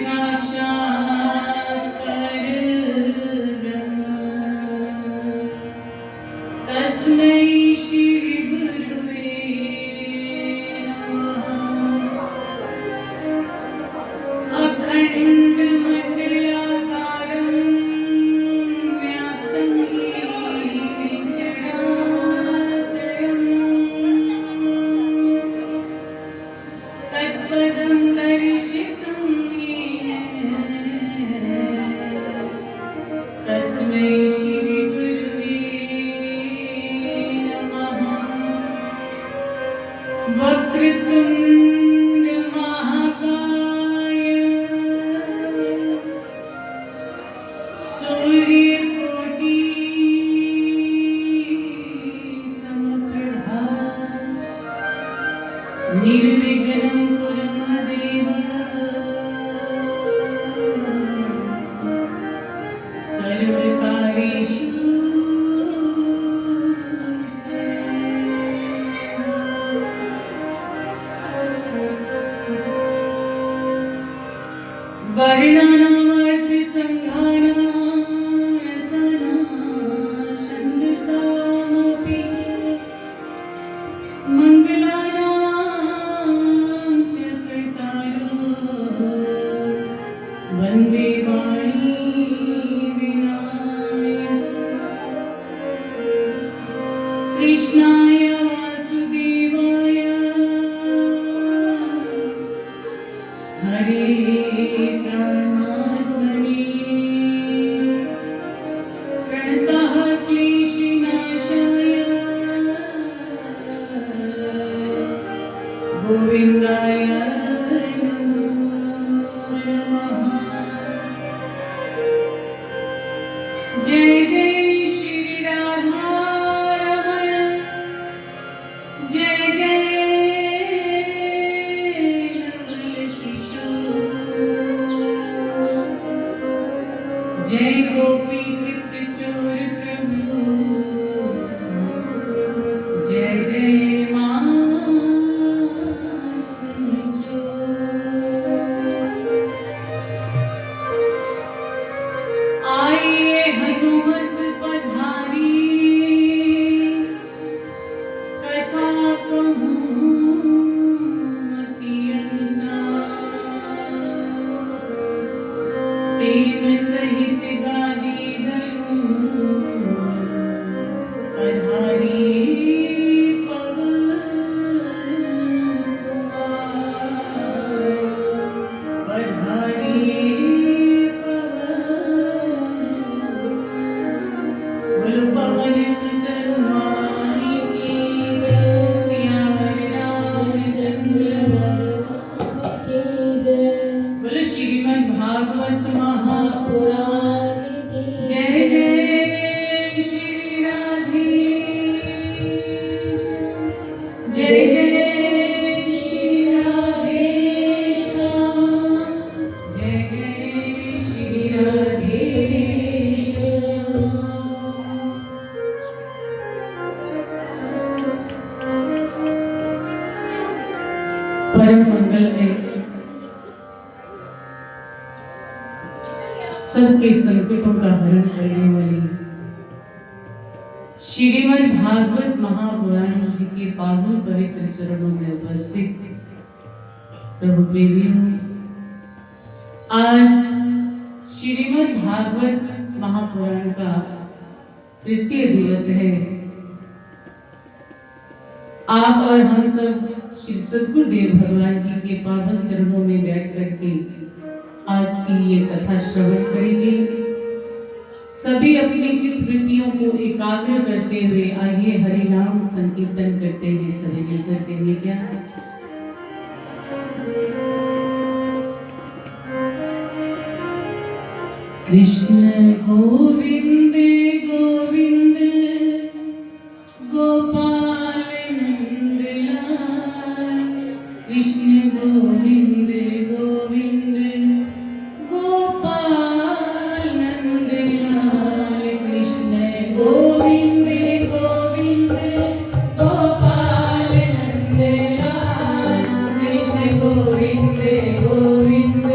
साक्षात् परब्रह्म तस्मै श्री गुरुवे नमः। अखण्डमण्डलाकारं व्याप्तं येन चराचरं तत्पदं दर्शितं येन तस्मै श्री गुरुवे नमः। वक्रतुण्ड महाकाय सूर्यकोटि समप्रभा निर्विघ्नं कुरु मदेव सर्वकार्येषु वर्णानामर्थसङ्घानां रसानां छन्दसामपि मङ्गलानां च कर्तारो वन्दे वाणी विनायक। कृष्णाय वासुदेवाय हरे प्राणात्मने प्रणतः क्लेशनाशाय गोविन्दाय नमो नमः। जय जय श्री राधा रमण जय जय नवल किशोर जय गोपी चित्त चोर प्रभु जय जय माखन चोर। आइए हनुमत पधारी कथा कहूँ अति अनुसार प्रेम सहित गादी धरूं पधारी पवन कुमार पधारी बोलो पवन सुत हनुमान की जय। सियावर रामचंद्र भगवान की जय। बोलो श्रीमद् भागवत महापुराण की जय। जय श्री राधेश जय जय श्री राधेश जय जय श्री राधेश। परम मंगल में सबके संकटों का हरण करने वाली श्रीमद् भागवत महापुराण जी के पावन पवित्र चरणों में उपस्थित प्रभु प्रेमियों, आज श्रीमद् भागवत महापुराण का तृतीय दिवस है। आप और हम सब श्री सद्गुरुदेव भगवान जी के पावन चरणों में बैठ करके आज की ये कथा श्रवण करेंगे। सभी अपनी चित्त वृत्तियों को एकाग्र करते हुए आइए हरि नाम संकीर्तन करते हुए सभी मिलकर कहेंगे क्या? कृष्ण गोविंद गोविंद गोपाल नंदलाल कृष्ण गोविंद गोविंद गोपाल नंदलाल कृष्ण गोविंद गोविंद गोपाल नंदलाल कृष्ण गोविंद गोविंद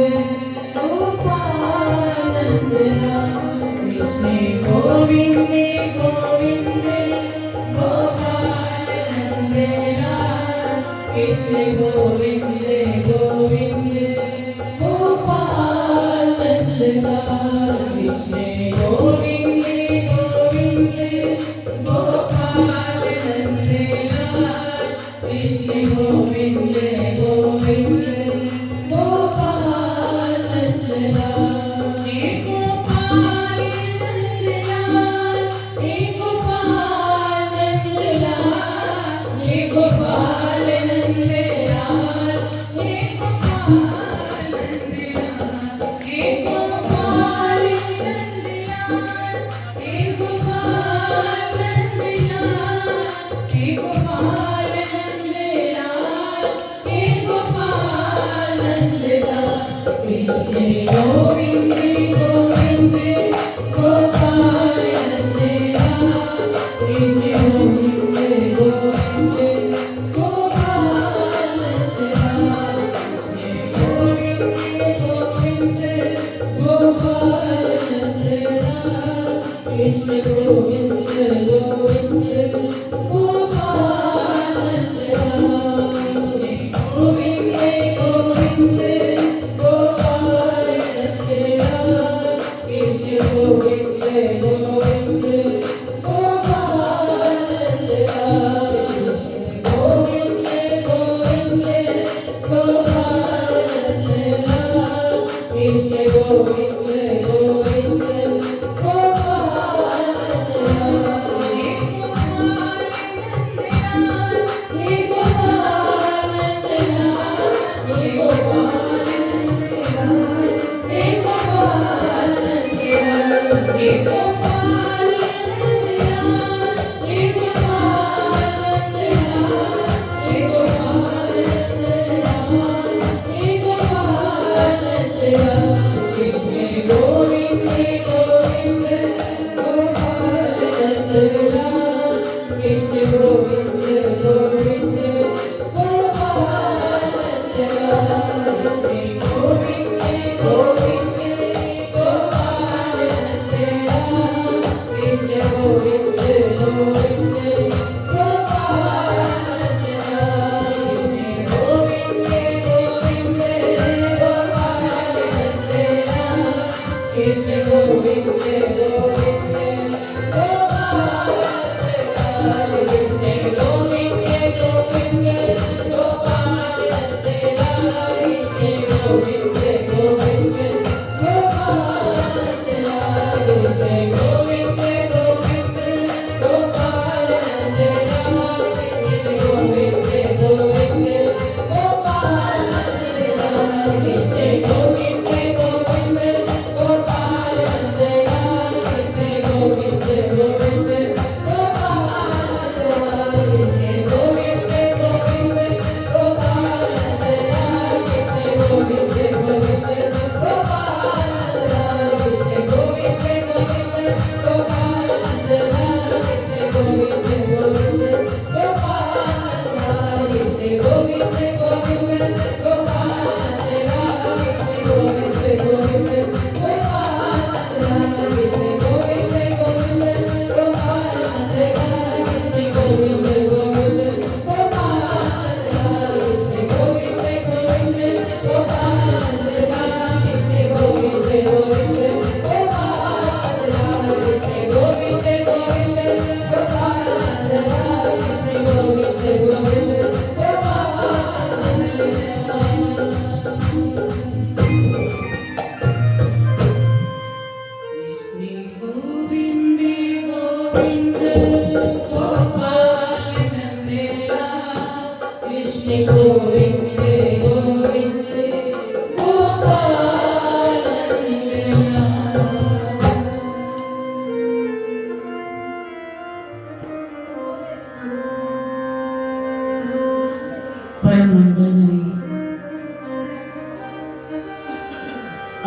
परम मंगलमयी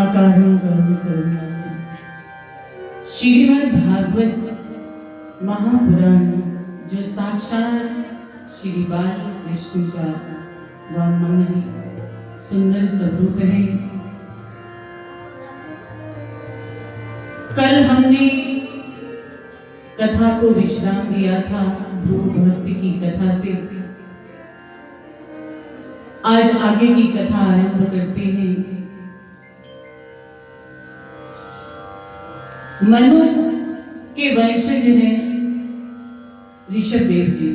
अकारण करुण करुणा श्रीमद् भागवत महापुराण जो साक्षात श्री बाल कृष्ण का वाङ्मय सुंदर स्वरूप है। कल हमने कथा को विश्राम दिया था ध्रुव भक्ति की कथा से। आज आगे की कथा आरंभ करते हैं। मनु के वंशज हैं ऋषभदेव जी।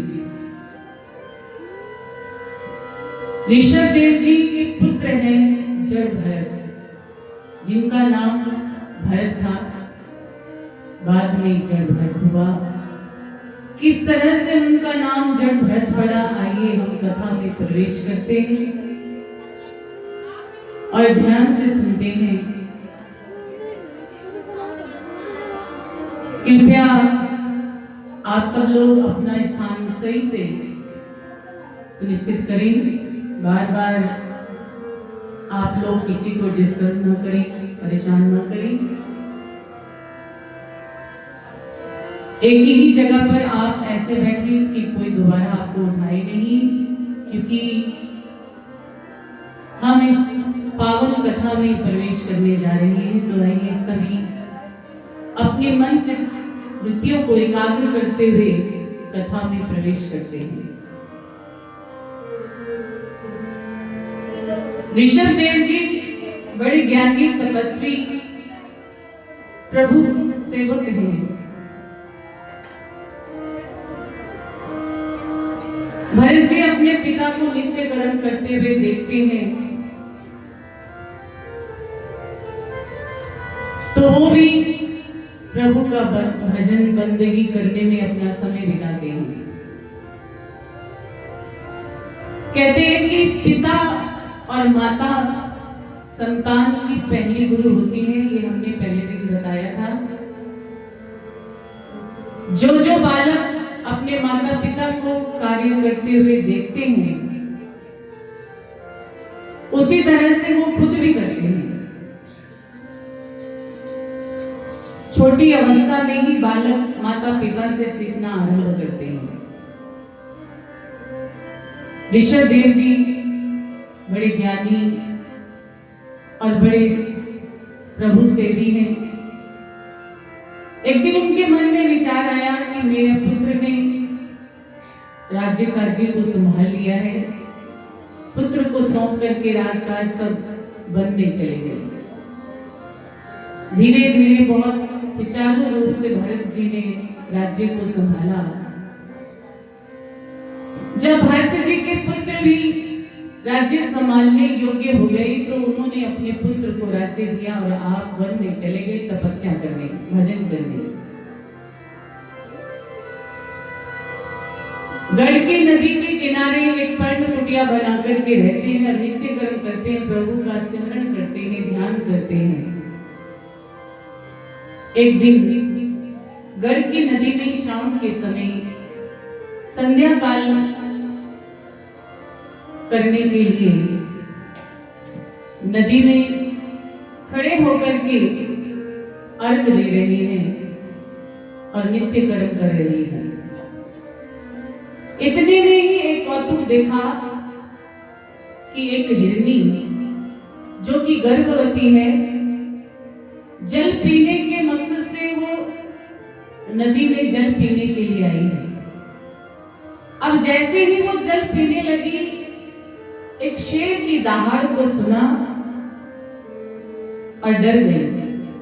ऋषभदेव जी के पुत्र हैं जड़ भरत, जिनका नाम भरत था, बाद में जड़ भरत हुआ। किस तरह से उनका नाम जड़ भरत पड़ा, आइए हम कथा में प्रवेश करते हैं और ध्यान से सुनते हैं। कृपया आप सब लोग अपना स्थान सही से सुनिश्चित करें, बार बार आप लोग किसी को डिस्टर्ब न करें, परेशान न करें। एक ही जगह पर आप ऐसे बैठे कि कोई दोबारा आपको उठाए नहीं, क्योंकि हम इस पावन कथा में प्रवेश करने जा रहे हैं। तो आइए सभी अपने मन चित्त वृत्तियों को एकाग्र करते हुए कथा में प्रवेश करते हैं। ऋषभदेव जी बड़े ज्ञानी, तपस्वी, प्रभु सेवक हैं। भरत जी अपने पिता को नित्य कर्म करते हुए देखते हैं, तो वो भी प्रभु का भजन बंदगी करने में अपना समय बिताते हैं। कहते हैं कि पिता और माता संतान की पहली गुरु होती है, ये हमने पहले दिन बताया था। जो बालक अपने माता पिता को कार्य करते हुए देखते हैं, उसी तरह से वो खुद भी करते हैं। छोटी अवस्था में ही बालक माता पिता से सीखना आरंभ करते हैं। ऋषभदेव जी बड़े ज्ञानी और बड़े प्रभु सेवी हैं। एक दिन उनके मन में विचार आया कि मेरे पुत्र ने राज्य कार्य को संभाल लिया है, पुत्र को सौंप करके राजकाज सब वन में चले गए। धीरे धीरे बहुत सुचारू रूप से भरत जी ने राज्य को संभाला। जब भरत जी के पुत्र भी राज्य संभालने योग्य हो गए, तो उन्होंने अपने पुत्र को राज्य दिया और आप वन में चले गए तपस्या करने, भजन करने। गढ़ की नदी के किनारे एक पर्ण कुटिया बना करके रहते हैं, नित्य कर्म करते हैं, प्रभु का सिमरन करते हैं, ध्यान करते हैं। एक दिन गढ़ की नदी में शाम के समय संध्या काल करने के लिए नदी में खड़े होकर के अर्घ दे रहे हैं और नित्य कर्म कर रहे हैं। इतने में ही एक कौतुक देखा कि एक हिरनी जो कि गर्भवती है, जल पीने के मकसद से वो नदी में जल पीने के लिए आई है। अब जैसे ही वो जल पीने लगी, एक शेर की दहाड़ को सुना और डर गई।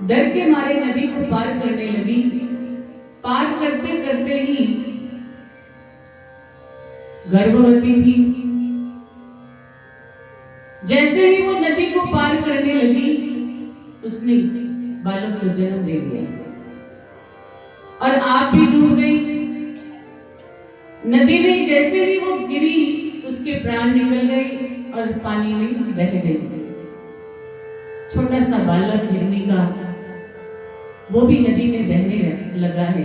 डर के मारे नदी को पार करने लगी। पार करते करते ही गर्भवती थी। जैसे ही वो नदी को पार करने लगी, उसने बालक को जन्म दे दिया और आप भी डूब गई। नदी में जैसे ही वो गिरी, उसके प्राण निकल गए और पानी में बह गई। छोटा सा बालक हिरनी का, वो भी नदी में बहने लगा है।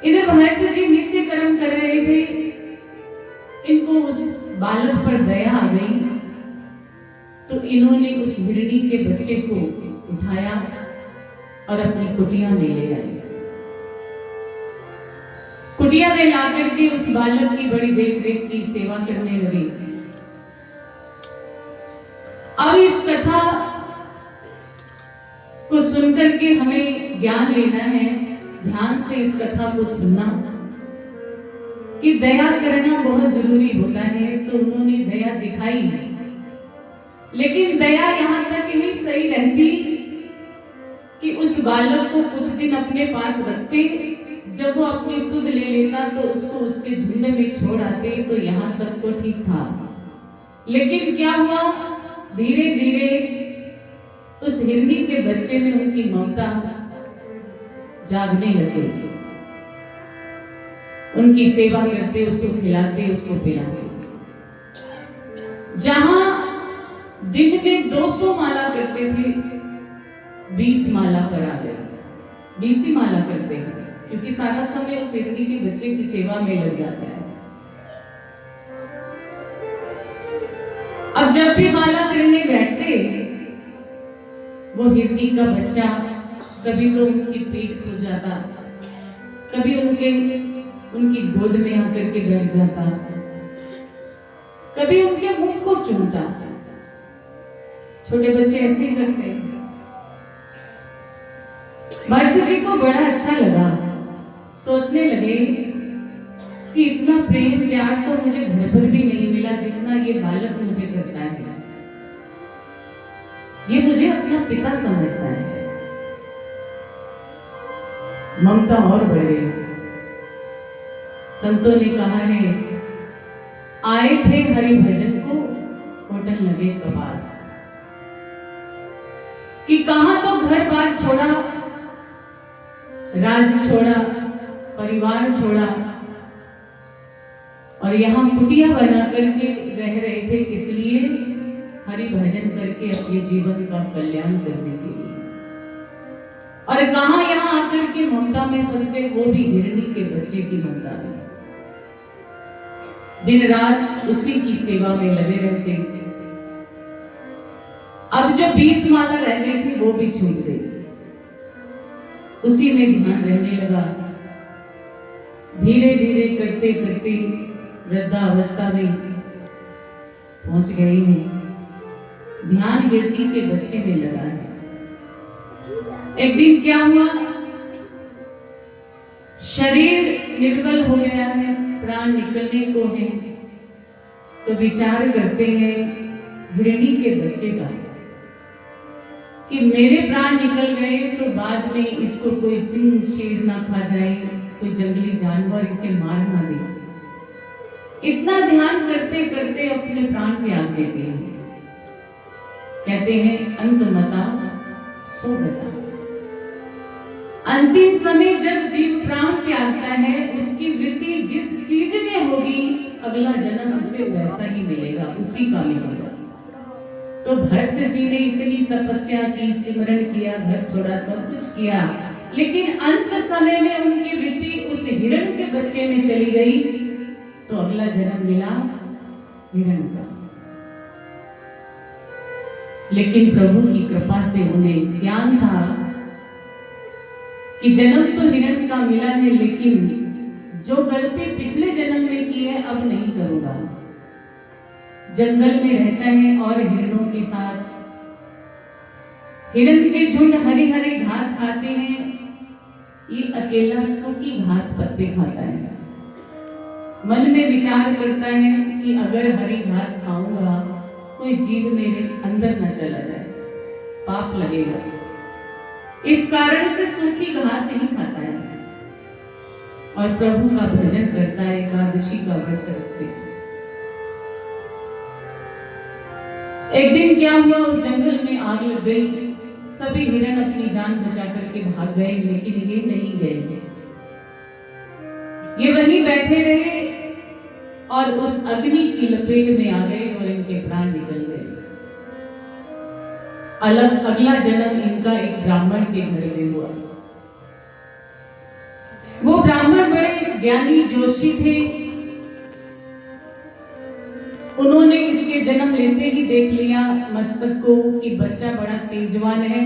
इधर भरत जी नित्य कर्म कर रहे थे, इनको उस बालक पर दया आ गई, तो इन्होंने उस हिरनी के बच्चे को उठाया और अपनी कुटिया में ले आए। कुटिया में लाकर के उस बालक की बड़ी देख रेख की सेवा करने लगे। अब इस कथा को सुनकर के हमें ज्ञान लेना है, ध्यान से इस कथा को सुनना कि दया करना बहुत जरूरी होता है। तो उन्होंने दया दिखाई, लेकिन दया यहां तक ही सही रहती कि उस बालक को कुछ दिन अपने पास रखते, जब वो अपनी सुध ले लेता तो उसको उसके झुंड में छोड़ आते, तो यहाँ तक तो ठीक था। लेकिन क्या हुआ, धीरे धीरे उस हिरनी के बच्चे में उनकी ममता जागने लगे। उनकी सेवा करते, उसको खिलाते, उसको पिलाते। जहां दिन में 200 माला करते थे, 20 माला पर आ गए। 20 ही माला करते हैं, क्योंकि सारा समय उस हिरनी के बच्चे की सेवा में लग जाता है। अब जब भी माला करने बैठते, वो हिरनी का बच्चा कभी तो उनकी पीठ खुल जाता, कभी उनकी गोद में आकर के बैठ जाता, कभी उनके मुख को चूमता। छोटे बच्चे ऐसे ही करते हैं। भरत जी को बड़ा अच्छा लगा, सोचने लगे कि इतना प्रेम प्यार तो मुझे घर पर भी नहीं मिला जितना ये बालक मुझे करता है। ये मुझे अपना पिता समझता है। ममता और बढ़ गई। संतों ने कहा है, आए थे हरि भजन को, होटल लगे कपास। कि कहां तो घर बार छोड़ा, राज्य छोड़ा, परिवार छोड़ा, और यहां कुटिया बना करके रह रहे थे, इसलिए हरि भजन करके अपने जीवन का कल्याण करने के लिए। और कहां यहां आकर के ममता में फंस गए, वो भी हिरनी के बच्चे की ममता में। दिन रात उसी की सेवा में लगे रहते। अब जो 20 माला रह गई थी वो भी छूट गई, उसी में ध्यान रहने लगा। धीरे धीरे करते करते वृद्धावस्था में पहुंच गए हैं। ध्यान हिरनी के बच्चे में लगा है। एक दिन क्या हुआ, शरीर निर्बल हो गया है, प्राण निकलने को है, तो विचार करते हैं हिरनी के बच्चे का कि मेरे प्राण निकल गए तो बाद में इसको कोई सिंह शेर ना खा जाए, कोई जंगली जानवर इसे मार ना दे। इतना ध्यान करते करते अपने प्राण त्याग देते हैं। कहते हैं अंतमता सो गता। अंतिम समय जब जीव प्राण त्यागता है, उसकी वृत्ति जिस चीज में होगी, अगला जन्म उसे वैसा ही मिलेगा, उसी का मिलेगा। तो भरत जी ने इतनी तपस्या की, सिमरन किया, घर छोड़ा, सब कुछ किया, लेकिन अंत समय में उनकी वृत्ति उस हिरण के बच्चे में चली गई, तो अगला जन्म मिला हिरण का। लेकिन प्रभु की कृपा से उन्हें ज्ञान था कि जन्म तो हिरण का मिला है, लेकिन जो गलती पिछले जन्म में की है अब नहीं करूंगा। जंगल में रहता है और हिरणों के साथ, हिरण के झुंड हरी हरी घास खाते हैं, ये अकेला सूखी घास पत्ते खाता है। मन में विचार करता है कि अगर हरी घास खाऊंगा कोई जीव मेरे अंदर न चला जाए, पाप लगेगा। इस कारण से सूखी घास ही खाता है और प्रभु का भजन करता है, एकादशी का व्रत रखते। एक दिन क्या हुआ, उस जंगल में आग लग गई। सभी हिरण अपनी जान बचा करके भाग गए, लेकिन ये नहीं गए। ये वहीं बैठे रहे और उस अग्नि की लपेट में आ गए और इनके प्राण निकल गए। अगला जन्म इनका एक ब्राह्मण के घर में हुआ। वो ब्राह्मण बड़े ज्ञानी जोशी थे। उन्होंने इसके जन्म लेते ही देख लिया मस्तक को कि बच्चा बड़ा तेजवान है,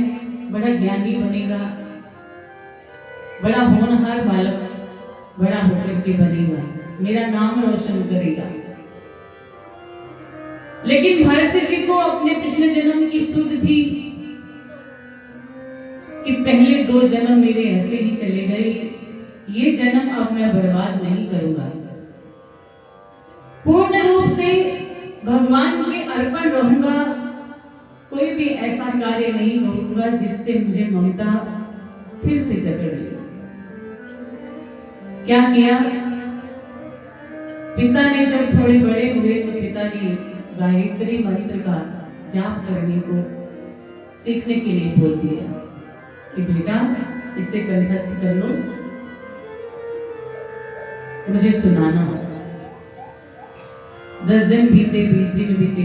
बड़ा ज्ञानी बनेगा, बड़ा होनहार बालक बड़ा होकर के बनेगा, मेरा नाम रोशन करेगा। लेकिन भरत जी को अपने पिछले जन्म की सुध थी कि पहले 2 जन्म मेरे ऐसे ही चले गए, ये जन्म अब मैं बर्बाद नहीं करूंगा। पूर्ण रूप से भगवान के अर्पण रहूंगा, कोई भी ऐसा कार्य नहीं करूंगा जिससे मुझे ममता फिर से जकड़ लिया। क्या किया? पिता ने जब थोड़े बड़े हुए तो पिता ने गायत्री मंत्र का जाप करने को सीखने के लिए बोल दिया कि बेटा इसे कंठस्थ कर लो, मुझे सुनाना। 10 दिन बीते, 20 दिन बीते,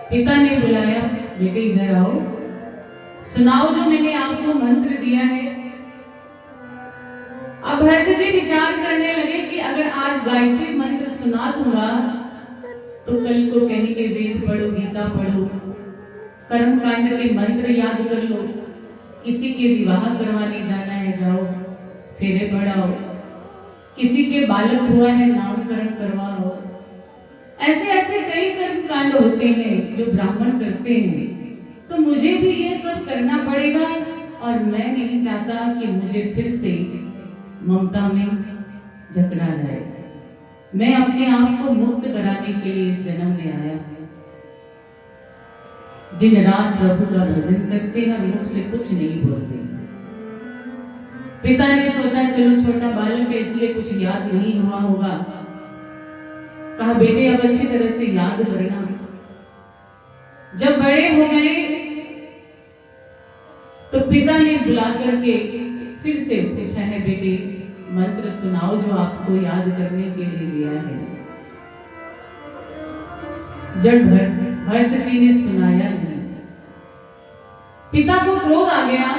पिता ने बुलाया, बेटे इधर आओ, सुनाओ जो मैंने आपको मंत्र दिया है। अब भरत जी विचार करने लगे कि अगर आज गायत्री मंत्र सुना दूंगा तो कल को कहेंगे वेद पढ़ो, गीता पढ़ो, कर्म कांड के मंत्र याद कर लो, किसी के विवाह करवाने जाना है जाओ, फेरे पढ़ाओ, किसी के बालक हुआ है नामकरण करवाओ। ऐसे ऐसे कई कर्म कांड होते हैं जो ब्राह्मण करते हैं, तो मुझे भी ये सब करना पड़ेगा और मैं नहीं चाहता कि मुझे फिर से ममता में जकड़ा जाए। मैं अपने आप को मुक्त कराने के लिए इस जन्म में आया। दिन रात प्रभु का भजन करते हैं और मुख से कुछ नहीं बोलते। पिता ने सोचा चलो छोटा बालक है इसलिए कुछ याद नहीं हुआ होगा, कहा बेटे अब अच्छी तरह से याद करना। जब बड़े हो गए तो पिता ने बुला करके फिर से पूछा है बेटे मंत्र सुनाओ जो आपको याद करने के लिए दिया है। जब भरत जी ने सुनाया नहीं, पिता को क्रोध आ गया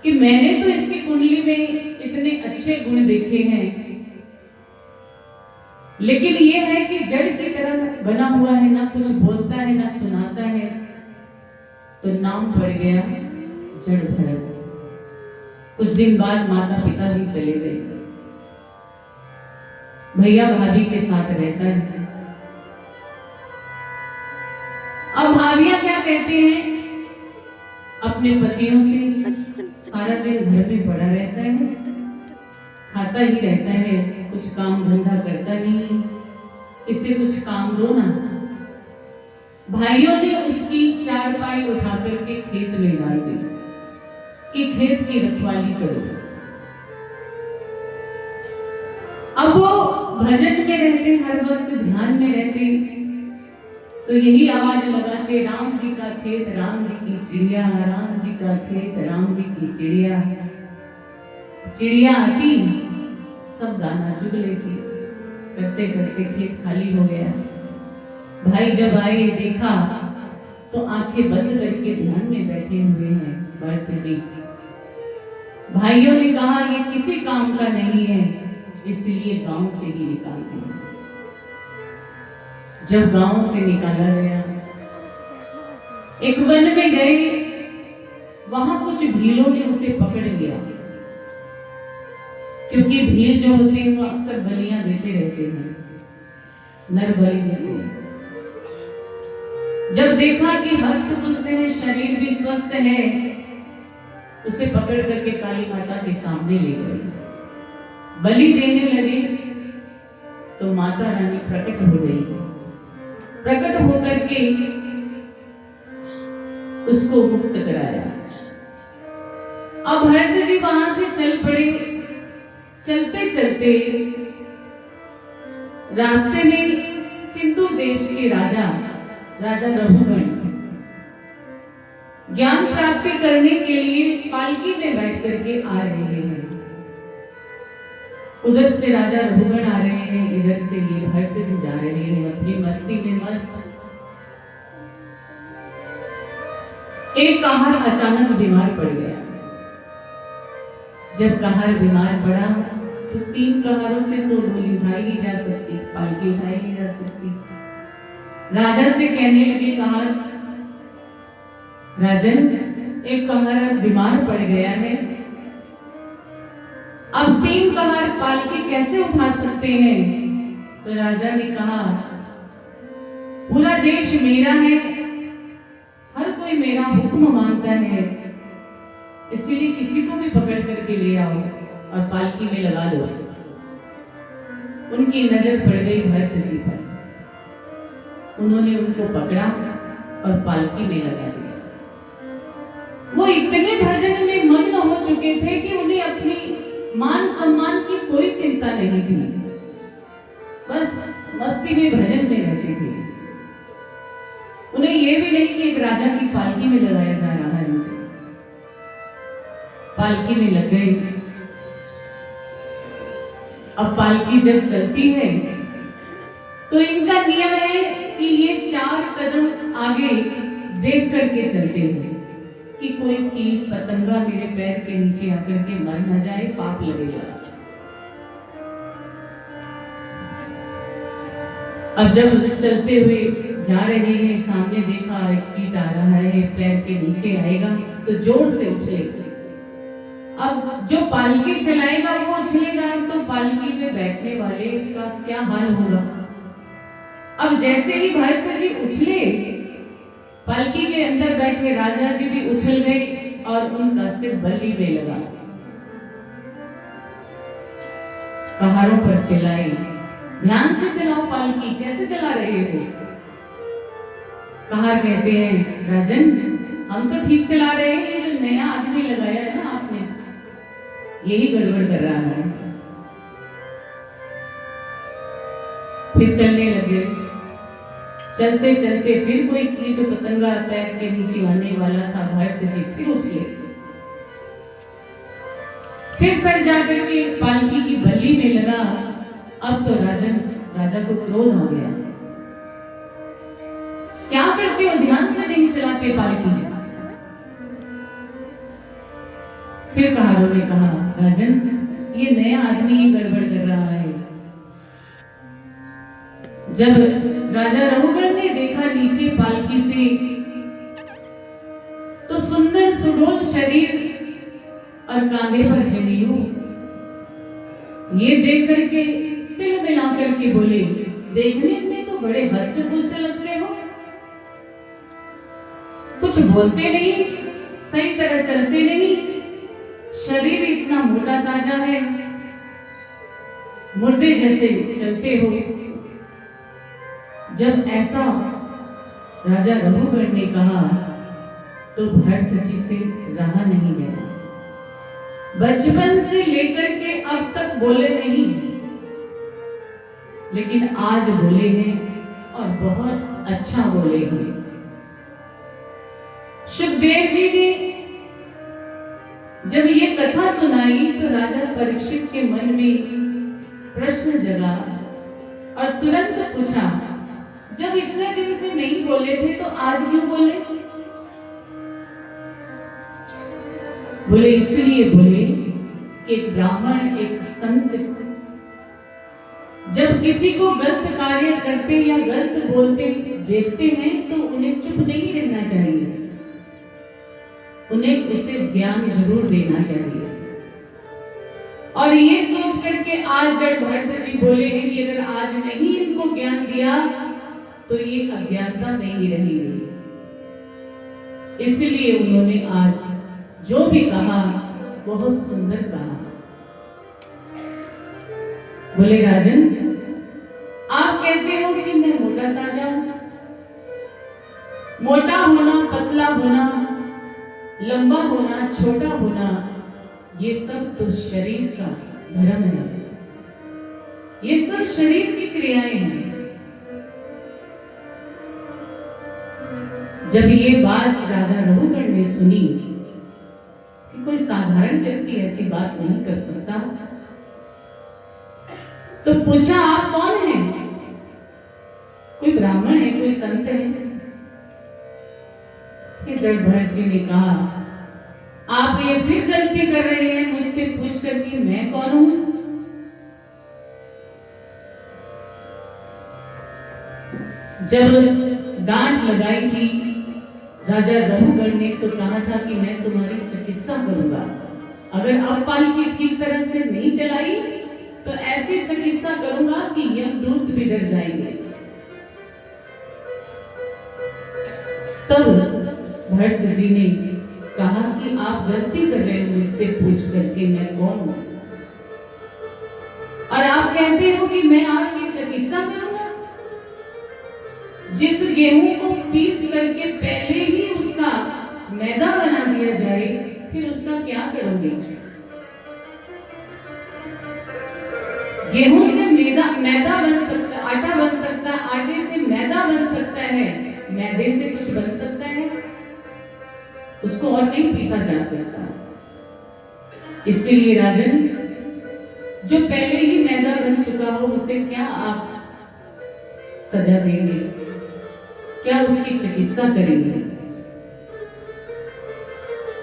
कि मैंने तो इसकी कुंडली में इतने अच्छे गुण देखे हैं, लेकिन ये है कि जड़ की तरह बना हुआ है, ना कुछ बोलता है ना सुनाता है, तो नाम पड़ गया जड़ भरत। कुछ दिन बाद माता पिता भी चले गए, भैया भाभी के साथ रहता है। अब भाभियां क्या कहती हैं अपने पतियों से, सारा दिन घर में पड़ा रहता है, खाता ही रहता है, कुछ काम धंधा करता नहीं, इससे कुछ काम दो ना। भाइयों ने उसकी चारपाई उठा करके खेत में डाल दी कि खेत की रखवाली करो। अब वो भजन में रहते, हर वक्त ध्यान में रहते, तो यही आवाज लगाते राम जी का खेत राम जी की चिड़िया, राम जी का खेत राम जी की चिड़िया। चिड़िया आती सब दाना चुग लेती, करते करते खेत खाली हो गया। भाई जब आए देखा तो आंखें बंद करके ध्यान में बैठे हुए हैं भरत जी। भाइयों ने कहा ये किसी काम का नहीं है, इसलिए गांव से ही निकाल दिया। जब गांव से निकाला गया, एक वन में गए, वहां कुछ भीलों ने उसे पकड़ लिया, क्योंकि भील जो होते हैं वो अक्सर बलियां देते रहते हैं, नर बलि देते हैं। जब देखा कि हस्त पुष्ट है, शरीर भी स्वस्थ है, उसे पकड़ करके काली माता के सामने ले गए, बलि देने लगे। तो माता रानी प्रकट हो गई, प्रकट होकर के उसको मुक्त कराया। अब भरत जी वहां से चल पड़े। चलते चलते रास्ते में सिंधु देश के राजा रघुगण ज्ञान प्राप्ति करने के लिए पालकी में बैठ करके आ रहे हैं। उधर से राजा रघुगण आ रहे हैं, इधर से ये भरत जी जा रहे हैं अपनी मस्ती में मस्त। एक कहार अचानक बीमार पड़ गया। जब कहार बीमार पड़ा तो 3 कहारों से तो डोली उठाई ही जा सकती, पालकी उठाई ही जा सकती। राजा से कहने लगे कहार, राजन एक कहार बीमार पड़ गया है, अब 3 कहार पालकी कैसे उठा सकते हैं? तो राजा ने कहा पूरा देश मेरा है, हर कोई मेरा हुक्म मानता है, इसीलिए किसी को भी पकड़ करके ले आओ और पालकी में लगा दो। उनकी नजर पड़ गई भरत जी पर, उन्होंने उनको पकड़ा और पालकी में लगा दिया। वो इतने भजन में मग्न हो चुके थे कि उन्हें अपनी मान सम्मान की कोई चिंता नहीं थी, बस मस्ती में भजन में रहते थे। उन्हें यह भी नहीं कि एक राजा की पालकी में लगाया जा रहा है मुझे। पालकी में लग गए। अब पालकी जब चलती है तो इनका नियम है कि ये 4 कदम आगे देख करके चलते हैं कि कोई कीट पतंगा मेरे पैर के नीचे आकर के मर न जाए, पाप लगेगा। अब जब चलते हुए जा रहे हैं, सामने देखा एक कीट आ रहा है, पैर के नीचे आएगा तो जोर से उछलेगा। अब जो पालकी चलाएगा वो उछलेगा, तो पालकी में बैठने वाले का क्या हाल होगा। अब जैसे ही भरत जी उछले, पालकी के अंदर बैठे राजा जी भी उछल गए और उनका सिर बल्ली में लगा। कहारों पर चिल्लाए, ध्यान से चलाओ पालकी, कैसे चला रहे हो। कहार कहते हैं, राजन हम तो ठीक चला रहे हैं, जो नया आदमी लगाया है ना आपने, यही गड़बड़ कर रहा है। फिर चलने लगे। चलते चलते फिर कोई कीट पतंगा पैर के नीचे आने वाला था। भरत जी फिर उछले, फिर सर जाकर के पालकी की बल्ली में लगा। अब तो राजा को क्रोध आ गया। क्या करते हो, ध्यान से नहीं चलाते पालकी। फिर कहारों ने कहा, राजन ये नया आदमी ही गड़बड़ कर रहा है। जब राजा रघुगण ने देखा नीचे पालकी से, तो सुंदर सुडोल शरीर और कांधे पर जनेऊ, ये देख करके तिल मिला करके बोले, देखने में तो बड़े हष्ट पुष्ट लगते हो, कुछ बोलते नहीं, सही तरह चलते नहीं, शरीर इतना मोटा ताजा है, मुर्दे जैसे चलते हो। जब ऐसा राजा रघुगण ने कहा तो भरत जी से रहा नहीं गया। बचपन से लेकर के अब तक बोले नहीं, लेकिन आज बोले हैं और बहुत अच्छा बोले हैं। सुखदेव जी ने जब ये कथा सुनाई तो राजा परीक्षित के मन में प्रश्न जगा और तुरंत पूछा, जब इतने दिन से नहीं बोले थे तो आज क्यों बोले। बोले इसलिए बोले कि एक ब्राह्मण, एक संत जब किसी को गलत कार्य करते या गलत बोलते देखते हैं तो उन्हें चुप नहीं रहना चाहिए, उन्हें उसे ज्ञान जरूर देना चाहिए। और ये सोच करके आज जब भरत जी बोले हैं कि अगर आज नहीं इनको ज्ञान दिया तो ये अज्ञानता में ही रहेंगे, इसलिए उन्होंने आज जो भी कहा बहुत सुंदर कहा। बोले राजन, आप कहते हो कि मैं मोटा ताजा हूं। मोटा होना, पतला होना, लंबा होना, छोटा होना, ये सब तो शरीर का धर्म है, ये सब शरीर की क्रियाएं हैं। जब ये बात राजा रघुगण ने सुनी कि कोई साधारण व्यक्ति ऐसी बात नहीं कर सकता, तो पूछा, आप कौन हैं? कोई ब्राह्मण है, कोई संत है? जब भरत जी ने कहा, आप ये फिर गलती कर रहे हैं मुझसे पूछ कर कि मैं कौन हूं। जब डांट लगाई थी राजा रघुगण ने तो कहा था कि मैं तुम्हारी चिकित्सा करूंगा, अगर अब पालकी ठीक तरह से नहीं चलाई तो ऐसी चिकित्सा करूंगा कि यमदूत भी डर जाएंगे। तब भरत जी ने कहा कि आप गलती कर रहे हो मुझसे पूछ करके मैं कौन हूं, और आप कहते हो कि मैं आपकी चिकित्सा करूंगा। जिस गेहूं को पीस करके पहले ही उसका मैदा बना दिया करोगे? गेहूं से मैदा बन सकता, आटा बन सकता, आटे से मैदा बन सकता है, मैदे से कुछ बन सकता है? उसको और नहीं पीसा जा सकता। इसीलिए राजन, जो पहले ही मैदा बन चुका हो उसे क्या आप सजा देंगे? क्या उसकी चिकित्सा करेंगे?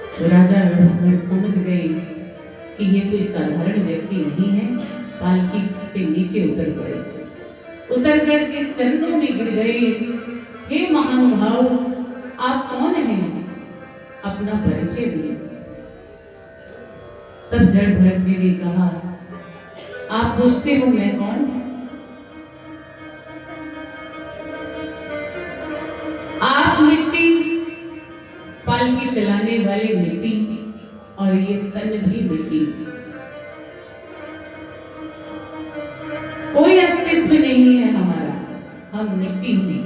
तो राजा रणधर समझ गए कि ये कोई साधारण व्यक्ति नहीं है। पालकी से नीचे उतर गए, उतर करके चरणों में गिर गए। हे महानुभाव, आप कौन हैं? अपना परिचय दिए। तब जड़भरत जी ने कहा, आप पूछते हो मैं कौन? आप मिट्टी, पालकी चलाने वाले मिट्टी, और ये तन भी मिट्टी। कोई अस्तित्व नहीं है हमारा, हम मिट्टी हैं।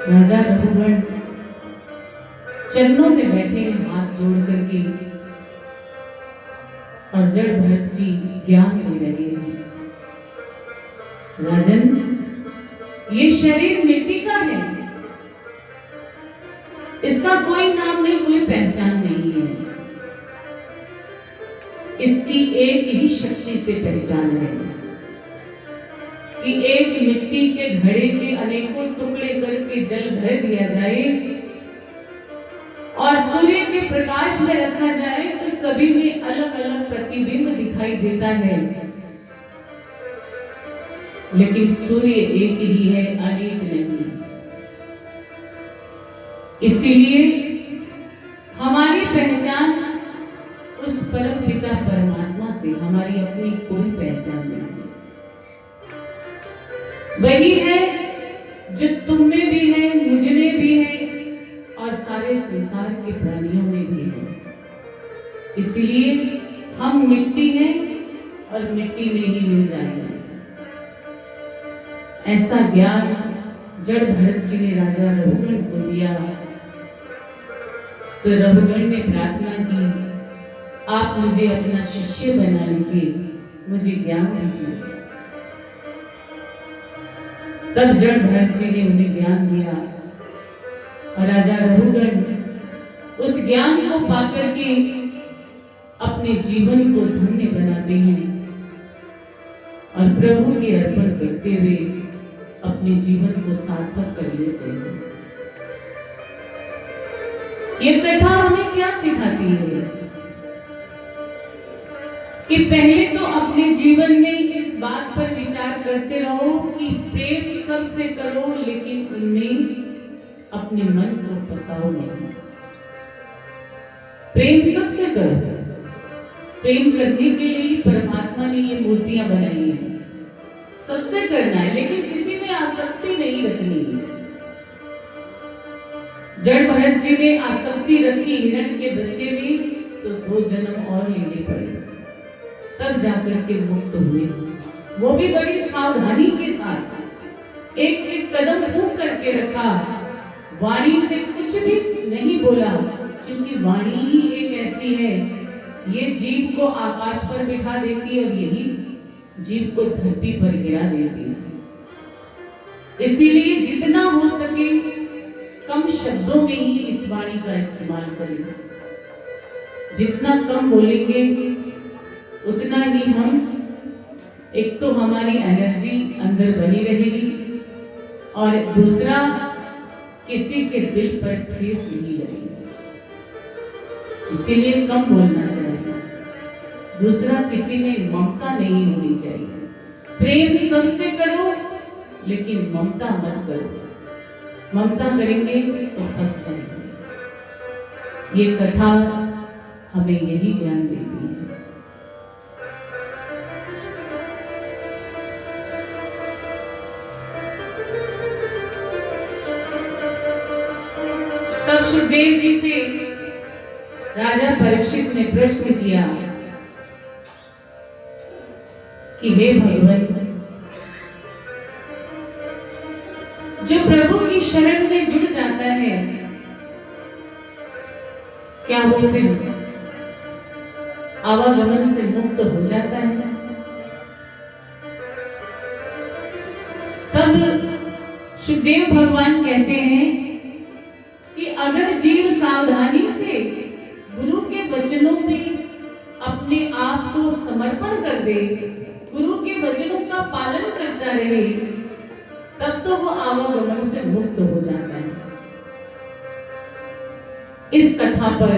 राजा रघुगण चरणों में बैठे हैं हाथ जोड़ करके, और जड़भरत जी ज्ञान ले रहे हैं। राजन, ये शरीर मिट्टी का है, इसका कोई नाम नहीं, कोई पहचान नहीं है। इसकी एक ही शक्ति से पहचान है कि एक मिट्टी के घड़े के अनेकों टुकड़े करके जल भर दिया जाए और सूर्य के प्रकाश में रखा जाए तो सभी में अलग अलग प्रतिबिंब दिखाई देता है, लेकिन सूर्य एक ही है, अनेक नहीं। इसीलिए हमारी पहचान उस परम पिता परमात्मा से, हमारी अपनी कोई पहचान नहीं। वही है जो तुम में भी है, मुझ में भी है, और सारे संसार के प्राणियों में भी है। इसलिए हम मिट्टी हैं और मिट्टी में ही मिल जाएंगे। ऐसा ज्ञान जड़भरत जी ने राजा रघुगण को दिया। तो रघुगण ने प्रार्थना की, आप मुझे अपना शिष्य बना लीजिए, मुझे ज्ञान दीजिए। तब जड़भरत जी ने उन्हें ज्ञान दिया और राजा रघुगण उस ज्ञान को पाकर के अपने जीवन को धन्य बनाते हैं और प्रभु के अर्पण करते हुए अपने जीवन को सार्थक कर लेते हैं। ये कथा हमें क्या सिखाती है कि पहले तो अपने जीवन में इस बात पर विचार करते रहो कि प्रेम सबसे करो, लेकिन उनमें अपने मन को फंसाओ नहीं। प्रेम सबसे करो। प्रेम करने के लिए परमात्मा ने ये मूर्तियां बनाई हैं, सबसे करना है, लेकिन किसी में आसक्ति नहीं रखनी है। जड़भरत जी ने आसक्ति रखी हिरण के बच्चे में, तो 2 जन्म और लेने पड़े, तब जाकर के मुक्त हुए। वो भी बड़ी सावधानी के साथ एक एक कदम फूंक करके रखा, वाणी से कुछ भी नहीं बोला, क्योंकि वाणी ही एक ऐसी है, ये जीव को आकाश पर बिठा देती है और यही जीव को धरती पर गिरा देती है। इसीलिए जितना हो सके कम शब्दों में ही इस वाणी का इस्तेमाल करें। जितना कम बोलेंगे उतना ही हम, एक तो हमारी एनर्जी अंदर बनी रहेगी और दूसरा किसी के दिल पर ठेस नहीं लगेगी। इसीलिए कम बोलना चाहिए। दूसरा, किसी में ममता नहीं होनी चाहिए। प्रेम सबसे करो, लेकिन ममता मत करो। ममता करेंगे तो फंस जाएंगे। ये कथा हमें यही ज्ञान देती है। तब सुखदेव जी से राजा परीक्षित ने प्रश्न किया कि हे भगवान, जो प्रभु की शरण में जुड़ जाता है, क्या वो फिर आवागमन से मुक्त हो जाता है? तब सुखदेव भगवान कहते हैं कि अगर जीव सावधानी से गुरु के वचनों में अपने आप को समर्पण कर दे, गुरु के वचनों का पालन करता रहे, तब तो वो आवागमन से मुक्त हो जाता है। इस कथा पर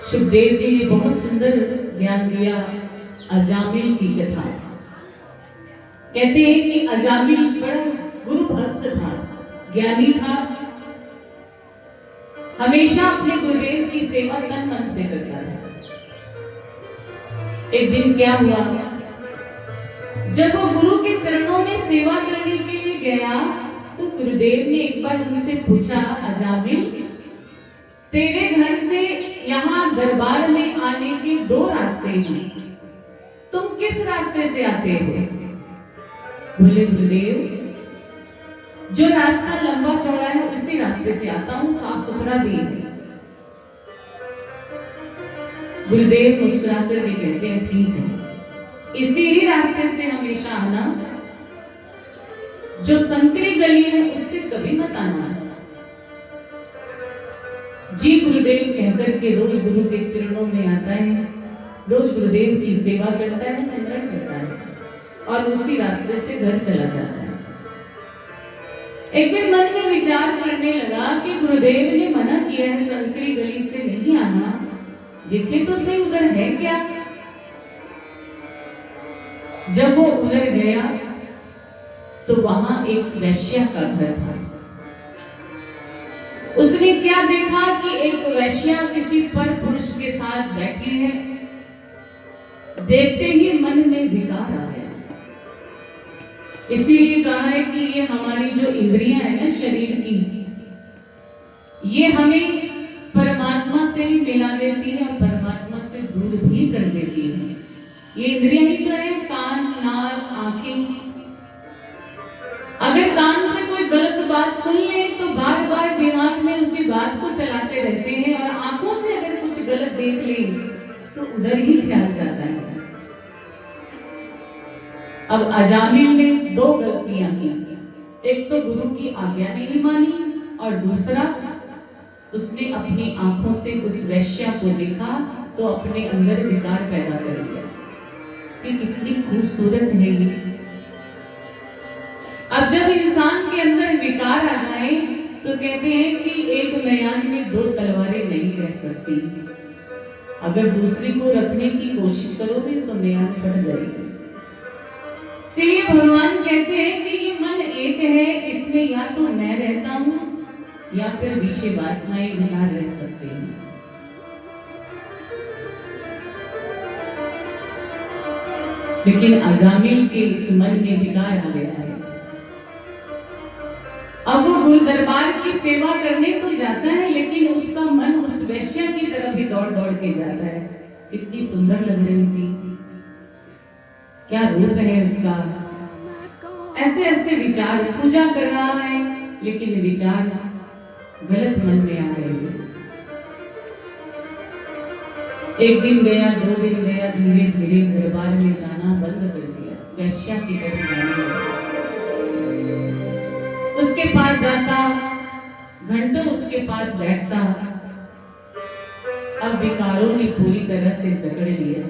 सुखदेव जी ने बहुत सुंदर ज्ञान दिया। अजामिल की कथा कहते हैं कि अजामिल बड़ा गुरु भक्त था, ज्ञानी था, हमेशा अपने गुरुदेव की सेवा तन मन से करता था। एक दिन क्या हुआ, जब वो गुरु के चरणों में सेवा करने के लिए गया तो गुरुदेव ने एक बार उनसे पूछा, अजामिल, तेरे घर से यहाँ दरबार में आने के 2 रास्ते हैं, तुम किस रास्ते से आते हो? बोले, गुरुदेव, जो रास्ता लंबा चौड़ा है उसी रास्ते से आता हूँ, साफ सुथरा दिए। गुरुदेव मुस्कुराकर भी कहते हैं, ठीक है, इसी ही रास्ते से हमेशा आना, जो संकरी गली है उससे कभी मत आना। जी गुरुदेव कहकर के रोज गुरु के चरणों में आता है, रोज गुरुदेव की सेवा करता है, सिमरन करता है और उसी रास्ते से घर चला जाता है। एक दिन मन में विचार करने लगा कि गुरुदेव ने मना किया है संकरी गली से नहीं आना, देखे तो सही उधर है क्या। जब वो उधर गया तो वहां एक वैश्या का घर था। उसने क्या देखा कि एक वैश्या किसी पर पुरुष के साथ बैठी है। देखते ही मन में विकार आ गया। इसीलिए कहा है कि ये हमारी जो इंद्रियां है ना शरीर की, ये हमें परमात्मा से भी मिला देती है और परमात्मा से दूर भी कर देती है। ये इंद्रियां ही तो है, कान, नाक, आंखें। अगर कान से कोई गलत बात सुन ले तो बार बार दिमाग में उसी बात को चलाते रहते हैं, और आंखों से अगर कुछ गलत देख ले तो उधर ही ख्याल जाता है। अब अजामिल ने 2 गलतियां की, एक तो गुरु की आज्ञा नहीं मानी और दूसरा उसने अपनी आंखों से उस वैश्या को देखा तो अपने अंदर विकार पैदा कर दिया कि कितनी खूबसूरत है ये। अब जब इंसान के अंदर विकार आ जाए तो कहते हैं कि एक म्यान में 2 तलवारें नहीं रह सकती। अगर दूसरी को रखने की कोशिश करोगे तो म्यान फट जाएगी। इसलिए भगवान कहते हैं कि ये मन एक है, इसमें या तो मैं रहता हूं या फिर विषय वासनाएं विकार रह सकते हैं। लेकिन अजामिल के इस मन में विकार आ गया है। अब वो गुरु दरबार की सेवा करने तो जाता है, लेकिन उसका मन उस वैश्या की तरफ ही दौड़ दौड़ के जाता है। कितनी सुंदर लग रही थी, क्या रूप है उसका। ऐसे ऐसे विचार, पूजा कर रहा है लेकिन विचार गलत मन में आ रहे हैं। एक दिन गया, 2 दिन गया, धीरे धीरे दरबार में जाना बंद कर दिया, वैश्या की तरफ जाने लगा। उसके पास जाता, घंटों उसके पास बैठता। अब विकारों ने पूरी तरह से जकड़ लिया।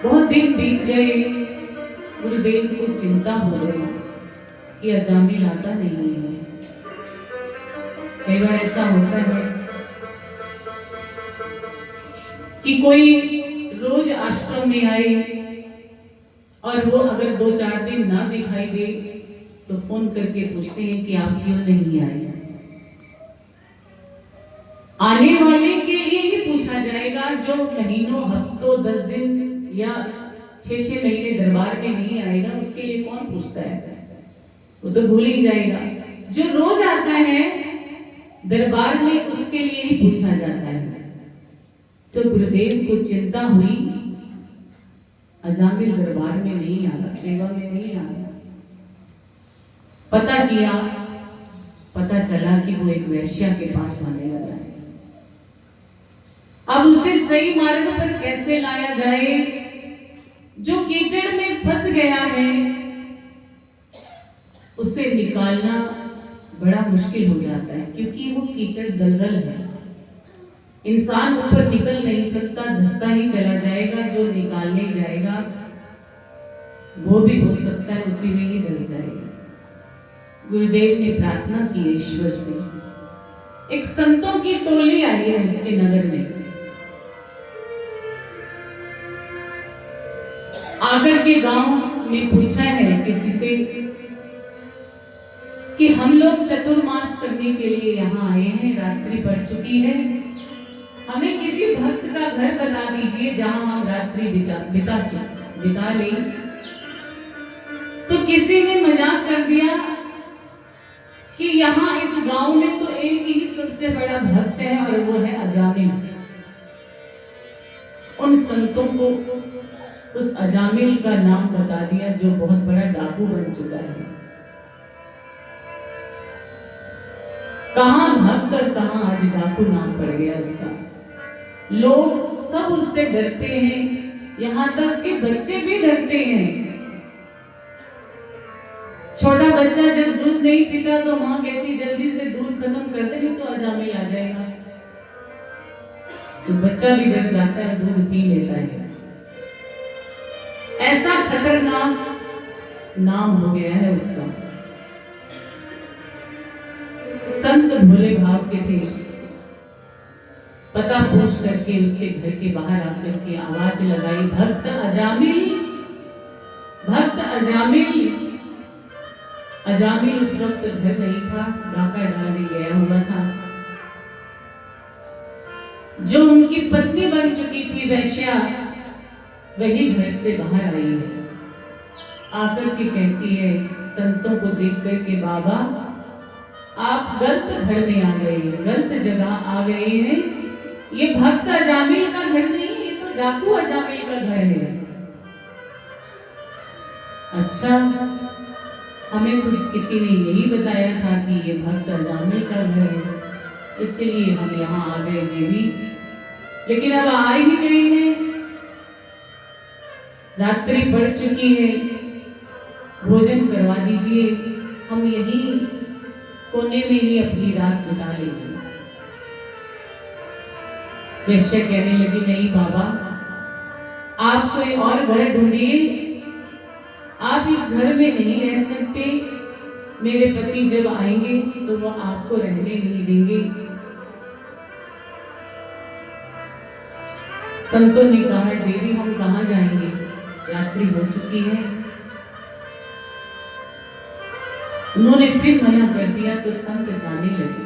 बहुत दिन बीत गए, गुरुदेव को चिंता हो रही कि अजामिल आता नहीं है। कई बार ऐसा होता है कि कोई रोज आश्रम में आए और वो अगर 2-4 दिन ना दिखाई दे तो फोन करके पूछते हैं कि आप क्यों नहीं आए। आने वाले के लिए ही पूछा जाएगा, जो महीनों, हफ्तों, 10 दिन या 6-6 महीने दरबार में नहीं आएगा उसके लिए कौन पूछता है, वो तो भूल ही जाएगा। जो रोज आता है दरबार में उसके लिए ही पूछा जाता है। तो गुरुदेव को चिंता हुई, अजामिल दरबार में नहीं आया, सेवा में नहीं आया। पता किया पता चला कि वो एक वैश्या के पास जाने लगा है। अब उसे सही मार्ग पर कैसे लाया जाए? जो कीचड़ में फंस गया है उसे निकालना बड़ा मुश्किल हो जाता है, क्योंकि वो कीचड़ दलदल है। इंसान ऊपर निकल नहीं सकता, धंसता ही चला जाएगा। जो निकालने जाएगा वो भी हो सकता है उसी में ही धंस जाएगा। गुरुदेव ने प्रार्थना की ईश्वर से। एक संतों की टोली आई है उसके नगर में। आकर के गांव में पूछा है किसी से कि हम लोग चतुर्मास करने के लिए यहाँ आए हैं, रात्रि पड़ चुकी है, हमें किसी भक्त का घर बता दीजिए जहां हम रात्रि बिता लें। तो किसी ने मजाक कर दिया कि यहाँ इस गांव में तो एक ही सबसे बड़ा भक्त है और वो है अजामिल। उन संतों को उस अजामिल का नाम बता दिया जो बहुत बड़ा डाकू बन चुका है। कहां भक्त और कहां आज डाकू नाम पड़ गया उसका। लोग सब उससे डरते हैं, यहां तक कि बच्चे भी डरते हैं। छोटा बच्चा जब दूध नहीं पीता तो मां कहती जल्दी से दूध खत्म कर दे, नहीं तो अजामिल आ जाएगा। तो बच्चा भी डर जाता है, दूध पी लेता है। ऐसा खतरनाक नाम हो गया है उसका। संत भोले भाव के थे। पता पूछ करके उसके घर के बाहर आकर के आवाज लगाई, भक्त अजामिल, भक्त अजामिल। अजामिल उस वक्त घर नहीं था, डाका डालने गया हुआ था। जो उनकी पत्नी बन चुकी थी वैश्या, वही घर से बाहर आई है। आकर के कहती है संतों को देख करके, बाबा आप गलत घर में आ गए हैं, गलत जगह आ गए हैं। ये भक्त अजामिल का घर नहीं, ये तो डाकू अजामिल का घर है। अच्छा, हमें तो किसी ने यही बताया था कि ये भक्त अजामिल का घर है, इसलिए हम यहाँ आ गए हैं भी। लेकिन अब आ ही गए हैं, रात्रि पड़ चुकी है, भोजन करवा दीजिए, हम यहीं कोने में ही अपनी रात बिता लेंगे। वैश्य कहने लगी, नहीं बाबा, आप कोई और घर ढूंढिए, आप इस घर में नहीं रह सकते। मेरे पति जब आएंगे तो वो आपको रहने नहीं देंगे। संतों ने कहा, देवी हम कहाँ जाएंगे, रात्रि हो चुकी है। उन्होंने फिर मना कर दिया तो संत जाने लगे।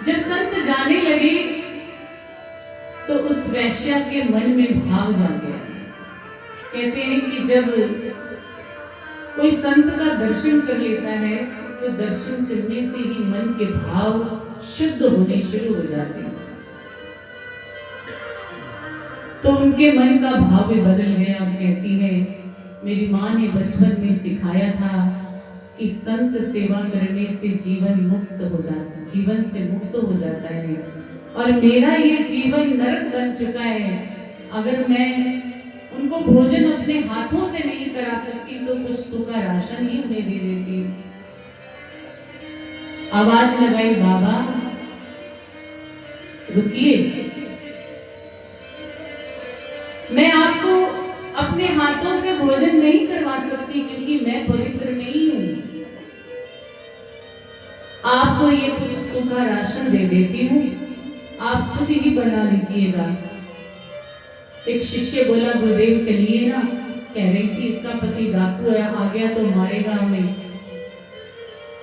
जब संत जाने लगे तो उस वैश्या के मन में भाव जा गया। कहते हैं कि जब कोई संत का दर्शन कर लेता है तो दर्शन करने से ही मन के भाव शुद्ध होने शुरू हो जाते हैं। तो उनके मन का भाव भी बदल गया और कहती है, मेरी माँ ने बचपन में सिखाया था कि संत सेवा करने से जीवन मुक्त हो जाता, जीवन से मुक्त हो जाता है। और मेरा ये जीवन नरक बन चुका है। अगर मैं उनको भोजन अपने हाथों से नहीं करा सकती तो कुछ सूखा राशन ही उन्हें दे देती। आवाज लगाई, बाबा रुकिए, मैं आपको अपने हाथों से भोजन नहीं करवा सकती क्योंकि मैं पवित्र नहीं हूं। आपको ये कुछ सूखा राशन दे देती हूँ, आप खुद ही बना लीजिएगा। एक शिष्य बोला, गुरुदेव चलिए ना। कह रही थी इसका पति डाकू है, आ गया तो मारेगा हमें,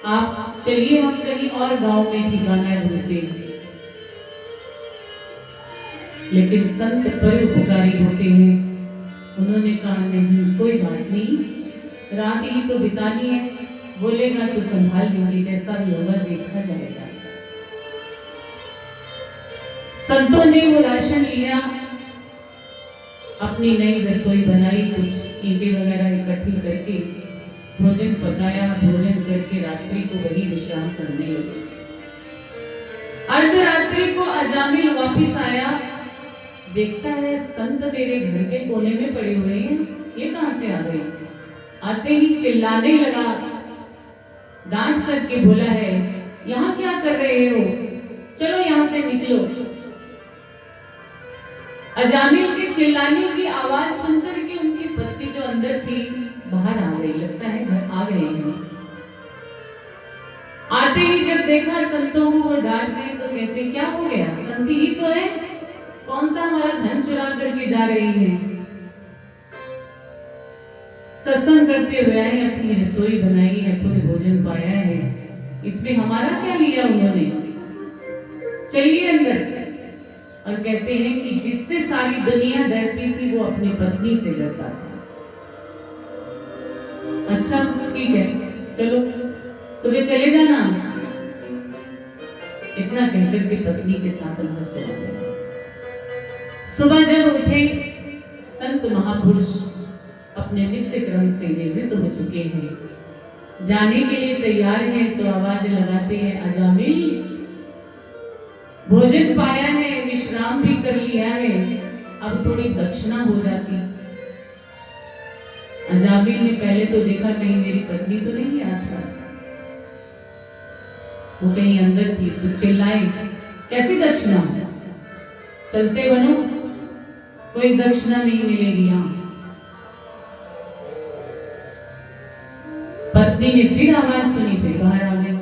आप चलिए, हम कहीं और गांव में ठिकाना ढूंढते। लेकिन संत परोपकारी होते हैं, उन्होंने कहा नहीं, कोई बात नहीं, रात ही तो बितानी है, बोलेगा तो संभाल लेंगे, जैसा भी होगा देखा जाएगा। संतों ने वो राशन लिया, अपनी नई रसोई बनाई, कुछ ईंटें वगैरह इकट्ठी करके भोजन पकाया, भोजन करके रात्रि को वही विश्राम विश्राम करने लगे। अर्धरात्रि को अजामिल वापिस आया, देखता है संत मेरे घर के कोने में पड़े हुए हैं, ये कहां से आ गए? आते ही चिल्लाने लगा, डांट करके बोला है, यहाँ क्या कर रहे हो, चलो यहां से निकलो। अजामिल के चिल्लाने की आवाज सुनकर के उनकी पत्नी जो अंदर थी बाहर आ गई, लगता है घर आ गए हैं। आते ही जब देखा संतों को वो डांट रहे तो कहते क्या हो गया, संत ही तो है, कौन सा हमारा धन चुरा करके जा रही है। सत्संग करते हुए आए, अपनी रसोई बनाई है, खुद भोजन पाया है, इसमें हमारा क्या लिया उन्होंने, चलिए अंदर। और कहते हैं कि जिससे सारी दुनिया डरती थी वो अपनी पत्नी से डरता था। अच्छा ठीक है, चलो सुबह चले जाना, इतना कहकर के पत्नी के साथ अंदर चला गया। सुबह जब उठे, संत महापुरुष अपने नित्य क्रम से निवृत्त हो चुके हैं, जाने के लिए तैयार हैं, तो आवाज लगाते हैं, अजामिल भोजन पाया है, विश्राम भी कर लिया है, अब थोड़ी दक्षिणा हो जाती। अजामिल ने पहले तो देखा कहीं मेरी पत्नी तो नहीं है आसपास, वो कहीं अंदर थी, तो चिल्लाए, कैसी दक्षिणा, चलते बनो, कोई दक्षिणा नहीं मिलेगी यहां। पत्नी ने फिर आवाज सुनी, फिर बाहर आ गई,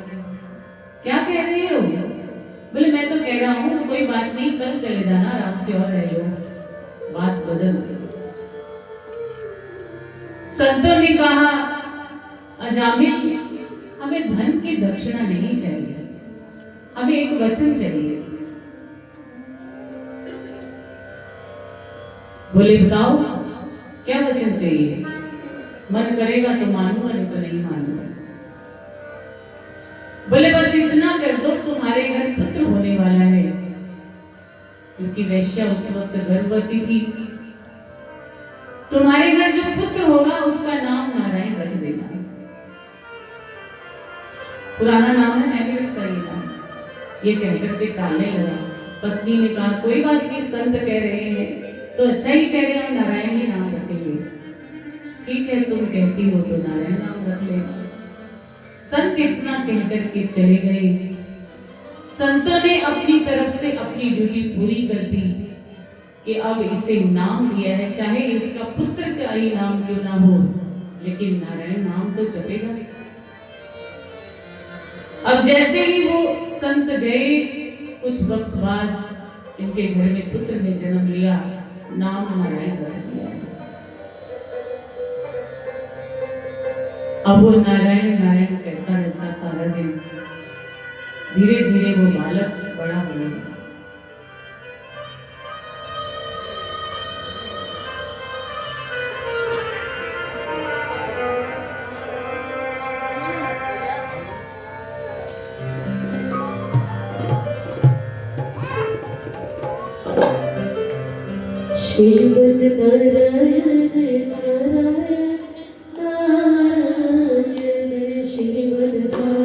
क्या कह रही हो? बोले मैं तो कह रहा हूं कोई बात नहीं, कल चले जाना, आराम से और रह लो। बात बदल गई। संतों ने कहा, अजामिल हमें धन की दक्षिणा नहीं चाहिए, हमें एक वचन चाहिए। बोले बताओ क्या वचन चाहिए, मन करेगा तो मानूंगा, नहीं तो नहीं मानूंगा। बोले बस इतना कर दो, तुम्हारे घर पुत्र होने वाला है, क्योंकि वैश्या उस वक्त गर्भवती थी, तुम्हारे घर जो पुत्र होगा उसका नाम नारायण रख देना। पुराना नाम है, मैंने रखता ये नाम, ये कहकर के टालने लगा। पत्नी ने कहा कोई बात नहीं, संत कह रहे हैं तो अच्छा ही कह रहे हैं, हम नारायण ही नाम रखेंगे। ठीक है तुम कहती हो तो नारायण नाम रख लेना। संत इतना कहकर के चले गए। संतों ने अपनी तरफ से अपनी ड्यूटी पूरी कर दी कि अब इसे नाम दिया है, चाहे इसका पुत्र का ही नाम क्यों ना हो, लेकिन नारायण नाम तो जपेगा। अब जैसे ही वो संत गए, कुछ वक्त बाद इनके घर में पुत्र ने जन्म लिया, नाम नारायण रख दिया। अब वो नारायण नारायण कहता रहता सारा दिन। धीरे धीरे वो बालक बड़ा होने लगा। श्रीमन नारायण नारायण नारायण, श्रीमन नारायण